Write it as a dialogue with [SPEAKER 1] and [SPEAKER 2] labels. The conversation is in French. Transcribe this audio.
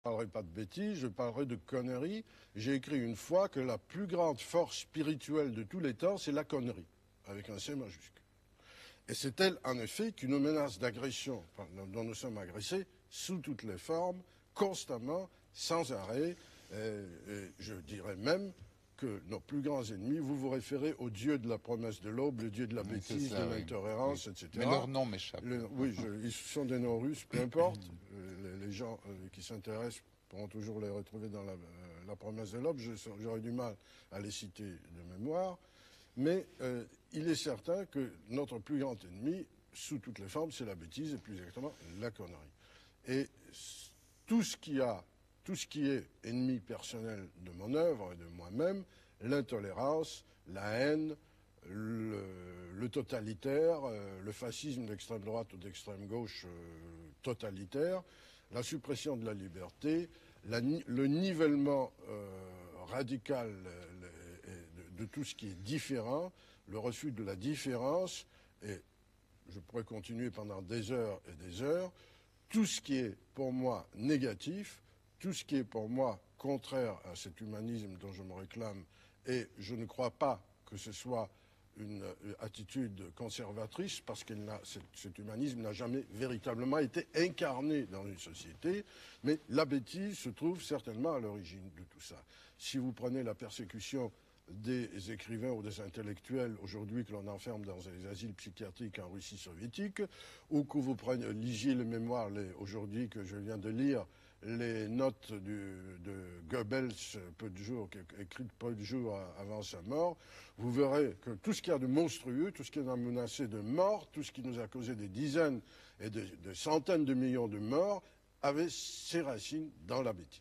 [SPEAKER 1] parlerai pas de bêtises, je parlerai de conneries. J'ai écrit une fois que la plus grande force spirituelle de tous les temps, c'est la connerie, avec un C majuscule. Et c'est elle, en effet, qui nous menace d'agression, dont nous sommes agressés, sous toutes les formes, constamment, sans arrêt. Et je dirais même que nos plus grands ennemis, vous vous référez au dieu de la promesse de l'aube, le dieu de la bêtise, de l'intolérance, etc.
[SPEAKER 2] Mais leur nom m'échappe.
[SPEAKER 1] Oui, ils sont des noms russes, peu importe. Les gens qui s'intéressent pourront toujours les retrouver dans la promesse de l'aube. J'aurais du mal à les citer de mémoire. Mais il est certain que notre plus grand ennemi, sous toutes les formes, c'est la bêtise, et plus exactement la connerie. Et tout ce qui est ennemi personnel de mon œuvre et de moi-même, l'intolérance, la haine, le totalitaire, le fascisme d'extrême droite ou d'extrême gauche totalitaire, la suppression de la liberté, le nivellement radical de tout ce qui est différent, le refus de la différence, et je pourrais continuer pendant des heures et des heures, tout ce qui est pour moi négatif, tout ce qui est pour moi contraire à cet humanisme dont je me réclame, et je ne crois pas que ce soit une attitude conservatrice, parce que cet humanisme n'a jamais véritablement été incarné dans une société, mais la bêtise se trouve certainement à l'origine de tout ça. Si vous prenez la persécution des écrivains ou des intellectuels aujourd'hui que l'on enferme dans les asiles psychiatriques en Russie soviétique, ou que vous lisiez les mémoires aujourd'hui que je viens de lire, les notes de Goebbels, écrites peu de jours avant sa mort, vous verrez que tout ce qu'il y a de monstrueux, tout ce qui nous a menacé de mort, tout ce qui nous a causé des dizaines et des centaines de millions de morts, avait ses racines dans la bêtise.